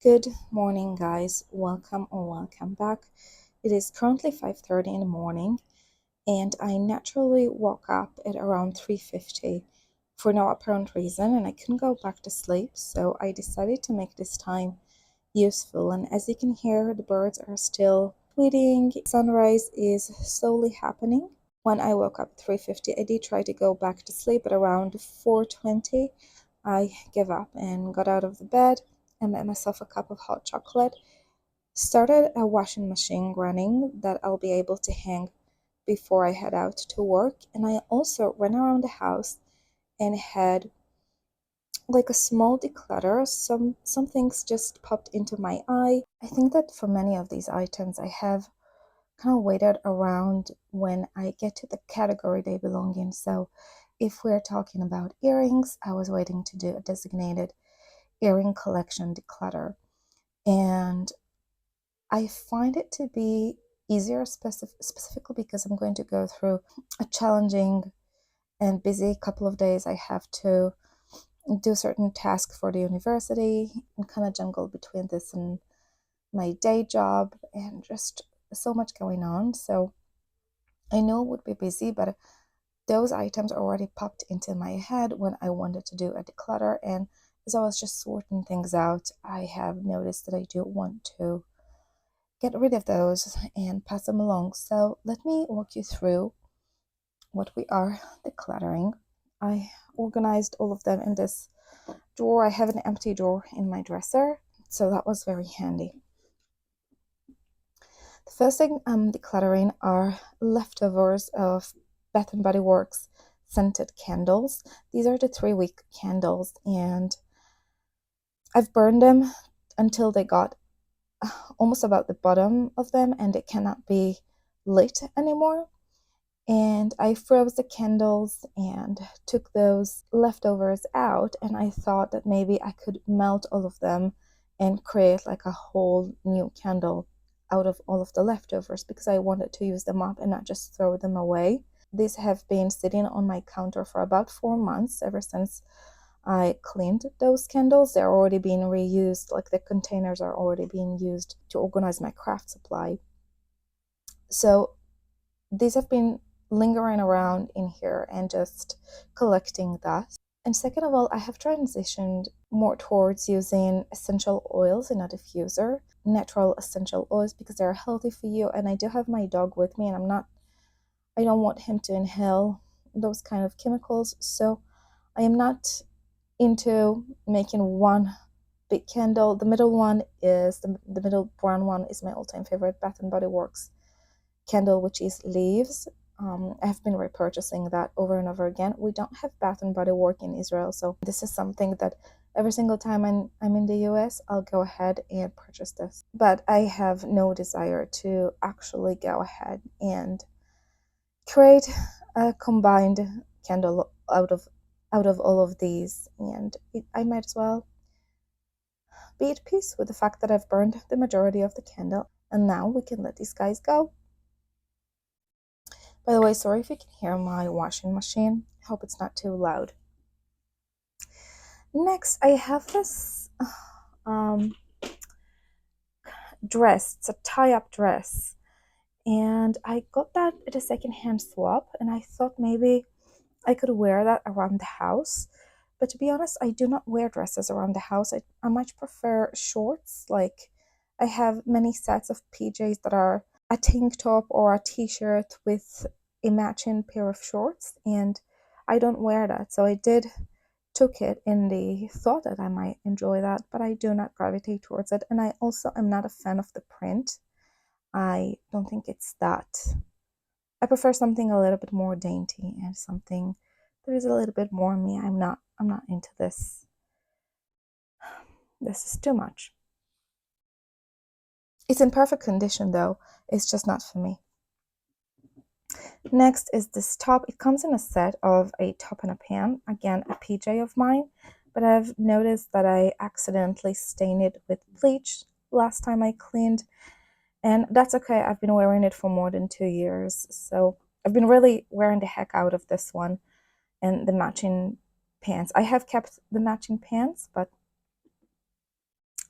Good morning, guys. Welcome or welcome back. It is currently 5:30 in the morning, and I naturally woke up at around 3:50 for no apparent reason, and I couldn't go back to sleep, so I decided to make this time useful. And as you can hear, the birds are still tweeting. Sunrise is slowly happening. When I woke up at 3:50, I did try to go back to sleep at around 4:20. I gave up and got out of the bed and made myself a cup of hot chocolate. Started a washing machine running that I'll be able to hang before I head out to work. And I also ran around the house and had like a small declutter. Some things just popped into my eye. I think that for many of these items I have kind of waited around when I get to the category they belong in. So if we're talking about earrings, I was waiting to do a designated earring collection declutter. And I find it to be easier specifically because I'm going to go through a challenging and busy couple of days. I have to do certain tasks for the university and kind of juggle between this and my day job and just so much going on. So I know it would be busy, but those items already popped into my head when I wanted to do a declutter. And as I was just sorting things out, I have noticed that I do want to get rid of those and pass them along. So let me walk you through what we are decluttering. I organized all of them in this drawer. I have an empty drawer in my dresser, so that was very handy. The first thing I'm decluttering are leftovers of Bath and Body Works scented candles. These are the 3-week candles, and I've burned them until they got almost about the bottom of them and it cannot be lit anymore. And I froze the candles and took those leftovers out, and I thought that maybe I could melt all of them and create like a whole new candle out of all of the leftovers because I wanted to use them up and not just throw them away. These have been sitting on my counter for about 4 months, ever since I cleaned those candles. They're already being reused, like the containers are already being used to organize my craft supply. So these have been lingering around in here and just collecting dust. And second of all, I have transitioned more towards using essential oils in a diffuser, natural essential oils, because they're healthy for you. And I do have my dog with me, and I don't want him to inhale those kind of chemicals. So I am not into making one big candle. The middle one is the middle brown one is my all-time favorite Bath and Body Works candle, which is leaves. I have been repurchasing that over and over again. We don't have Bath and Body Works in Israel, so this is something that every single time I'm in the US, I'll go ahead and purchase this. But I have no desire to actually go ahead and create a combined candle out of all of these, and I might as well be at peace with the fact that I've burned the majority of the candle, and now we can let these guys go. By the way, sorry if you can hear my washing machine. I hope it's not too loud. Next, I have this dress. It's a tie-up dress. And I got that at a secondhand swap, and I thought maybe I could wear that around the house. But to be honest, I do not wear dresses around the house. I much prefer shorts. Like, I have many sets of PJs that are a tank top or a t-shirt with a matching pair of shorts, and I don't wear that. So I took it in the thought that I might enjoy that, but I do not gravitate towards it. And I also am not a fan of the print. I don't think it's that. I prefer something a little bit more dainty and something that is a little bit more me. I'm not into this. This is too much. It's in perfect condition though. It's just not for me. Next is this top. It comes in a set of a top and a pant. Again, a PJ of mine, but I've noticed that I accidentally stained it with bleach last time I cleaned, and that's okay. I've been wearing it for more than 2 years, so I've been really wearing the heck out of this one and the matching pants. I have kept the matching pants, but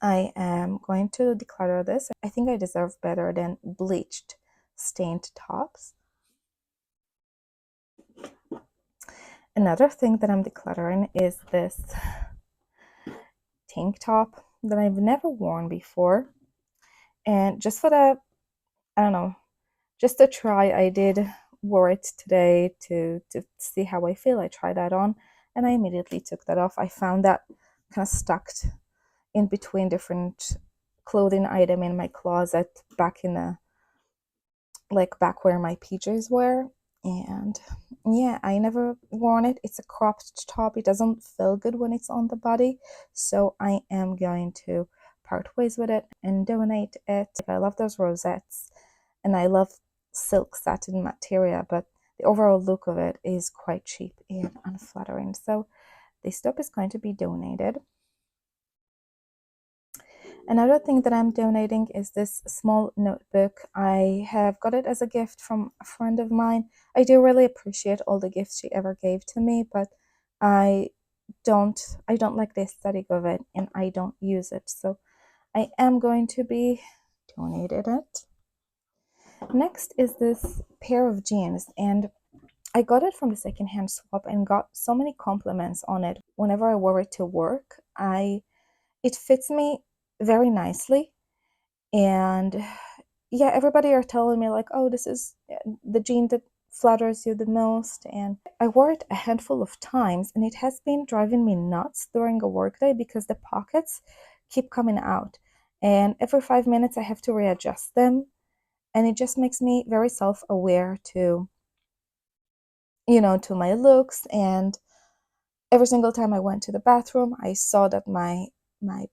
I am going to declutter this. I think I deserve better than bleached stained tops. Another thing that I'm decluttering is this tank top that I've never worn before. And just for the, I don't know, just to try, I did wear it today to see how I feel. I tried that on and I immediately took that off. I found that kind of stuck in between different clothing item in my closet back in the like back where my PJs were. And yeah, I never worn it. It's a cropped top. It doesn't feel good when it's on the body. So I am going to part ways with it and donate it. I love those rosettes and I love silk satin material, but the overall look of it is quite cheap and unflattering. So this top is going to be donated. Another thing that I'm donating is this small notebook. I have got it as a gift from a friend of mine. I do really appreciate all the gifts she ever gave to me, but I don't like the aesthetic of it and I don't use it. So I am going to be donating it. Next is this pair of jeans, and I got it from the secondhand swap and got so many compliments on it. Whenever I wore it to work, it fits me very nicely. And yeah, everybody are telling me like, oh, this is the jean that flatters you the most. And I wore it a handful of times and it has been driving me nuts during a workday because the pockets keep coming out. And every 5 minutes I have to readjust them. And it just makes me very self-aware to, to my looks. And every single time I went to the bathroom, I saw that my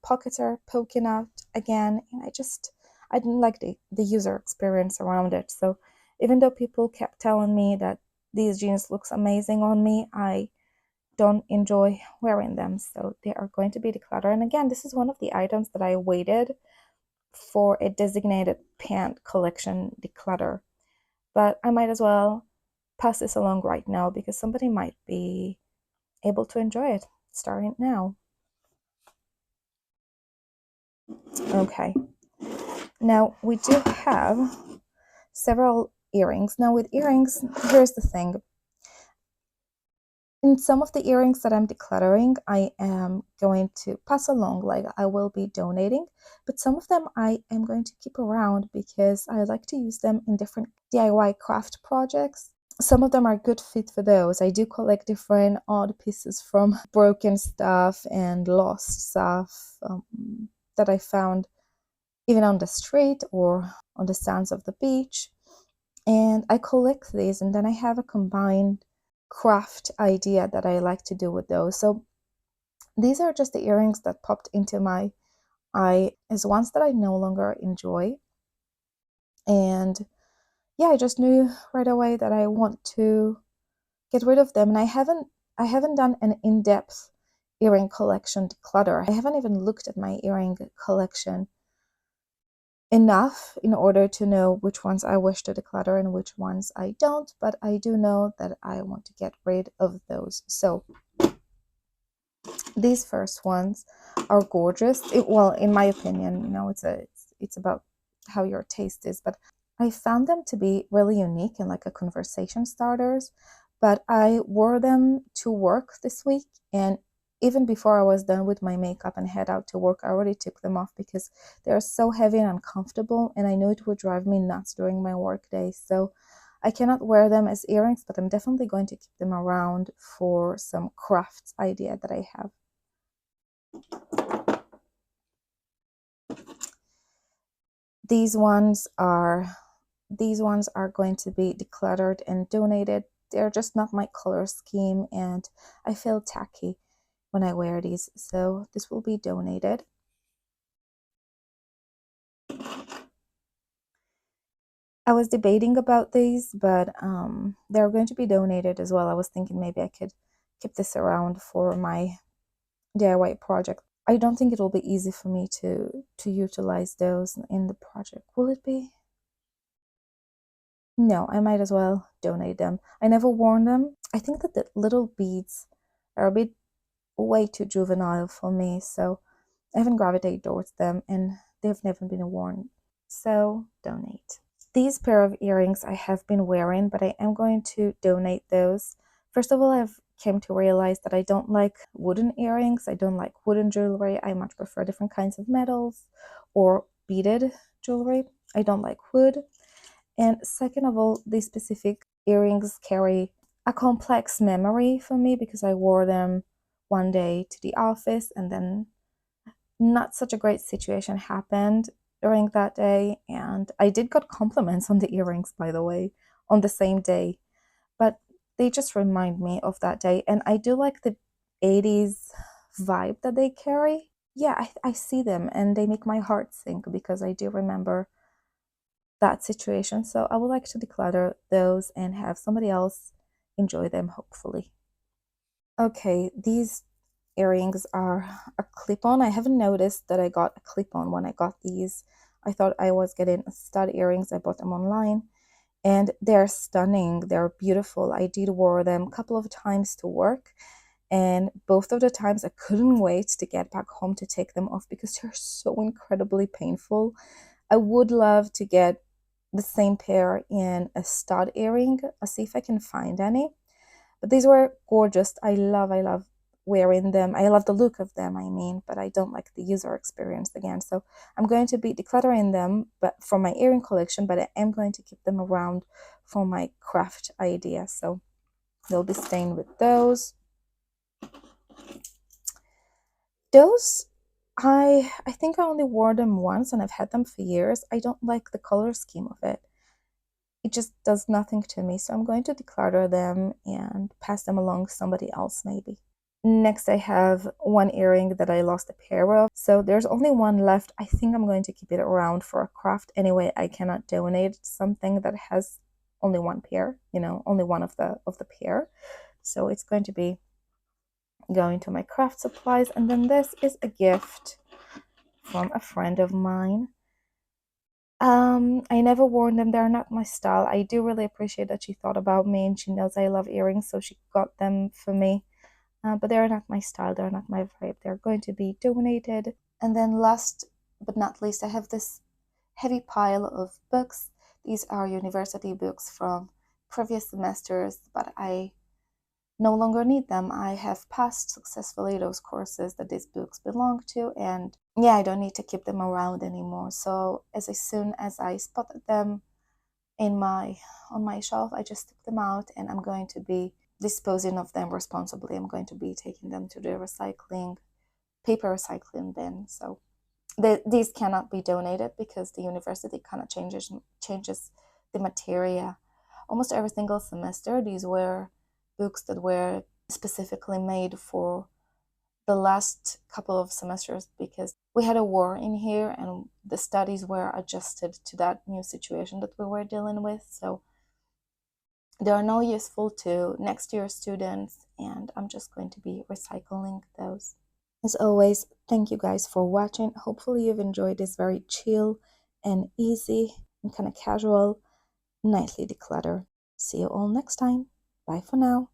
pockets are poking out again, and I didn't like the user experience around it. So even though people kept telling me that these jeans looks amazing on me, I don't enjoy wearing them. So they are going to be decluttered. And again, this is one of the items that I waited for a designated pant collection declutter. But I might as well pass this along right now because somebody might be able to enjoy it starting now. Okay, now we do have several earrings. Now with earrings, here's the thing. In some of the earrings that I'm decluttering, I am going to pass along, like I will be donating, but some of them I am going to keep around because I like to use them in different DIY craft projects. Some of them are good fit for those. I do collect different odd pieces from broken stuff and lost stuff that I found even on the street or on the sands of the beach. And I collect these, and then I have a combined craft idea that I like to do with those. So these are just the earrings that popped into my eye as ones that I no longer enjoy. And yeah, I just knew right away that I want to get rid of them. And I haven't done an in-depth earring collection declutter. I haven't even looked at my earring collection enough in order to know which ones I wish to declutter and which ones I don't, but I do know that I want to get rid of those. So these first ones are gorgeous. Well, in my opinion, it's about how your taste is, but I found them to be really unique and like a conversation starters. But I wore them to work this week, and even before I was done with my makeup and head out to work, I already took them off because they're so heavy and uncomfortable, and I knew it would drive me nuts during my work day. So I cannot wear them as earrings, but I'm definitely going to keep them around for some crafts idea that I have. These ones are going to be decluttered and donated. They're just not my color scheme, and I feel tacky when I wear these, so this will be donated. I was debating about these, but they're going to be donated as well. I was thinking maybe I could keep this around for my DIY project. I don't think it will be easy for me to utilize those in the project. Will it be? No, I might as well donate them. I never worn them. I think that the little beads are a bit way too juvenile for me, so I haven't gravitated towards them and they've never been worn. So donate. These pair of earrings I have been wearing, but I am going to donate those. First of all, I've came to realize that I don't like wooden earrings. I don't like wooden jewelry. I much prefer different kinds of metals or beaded jewelry. I don't like wood. And second of all, these specific earrings carry a complex memory for me because I wore them one day to the office and then not such a great situation happened during that day. And I did got compliments on the earrings, by the way, on the same day. But they just remind me of that day. And I do like the 80s vibe that they carry. Yeah, I see them and they make my heart sink because I do remember that situation. So I would like to declutter those and have somebody else enjoy them, hopefully. Okay, these earrings are a clip-on. I haven't noticed that I got a clip-on when I got these. I thought I was getting stud earrings. I bought them online and they're stunning. They're beautiful. I did wear them a couple of times to work, and both of the times I couldn't wait to get back home to take them off because they're so incredibly painful. I would love to get the same pair in a stud earring. I'll see if I can find any. But these were gorgeous. I love wearing them. I love the look of them, I mean, but I don't like the user experience again. So I'm going to be decluttering them but for my earring collection, but I am going to keep them around for my craft idea. So they'll be staying with those. Those I think I only wore them once and I've had them for years. I don't like the color scheme of it. It just does nothing to me. So I'm going to declutter them and pass them along to somebody else maybe. Next, I have one earring that I lost a pair of. So there's only one left. I think I'm going to keep it around for a craft. Anyway, I cannot donate something that has only one pair, only one of the pair. So it's going to be going to my craft supplies. And then this is a gift from a friend of mine. I never worn them. They're not my style. I do really appreciate that she thought about me and she knows I love earrings, so she got them for me. But they're not my style. They're not my vibe. They're going to be donated. And then last but not least, I have this heavy pile of books. These are university books from previous semesters, but I no longer need them. I have passed successfully those courses that these books belong to, and yeah, I don't need to keep them around anymore. So as soon as I spotted them on my shelf, I just took them out and I'm going to be disposing of them responsibly. I'm going to be taking them to the paper recycling bin. So these cannot be donated because the university kind of changes the material almost every single semester. These were books that were specifically made for the last couple of semesters because we had a war in here and the studies were adjusted to that new situation that we were dealing with. So they are now useful to next year students, and I'm just going to be recycling those. As always, thank you guys for watching. Hopefully you've enjoyed this very chill and easy and kind of casual nightly declutter. See you all next time. Bye for now.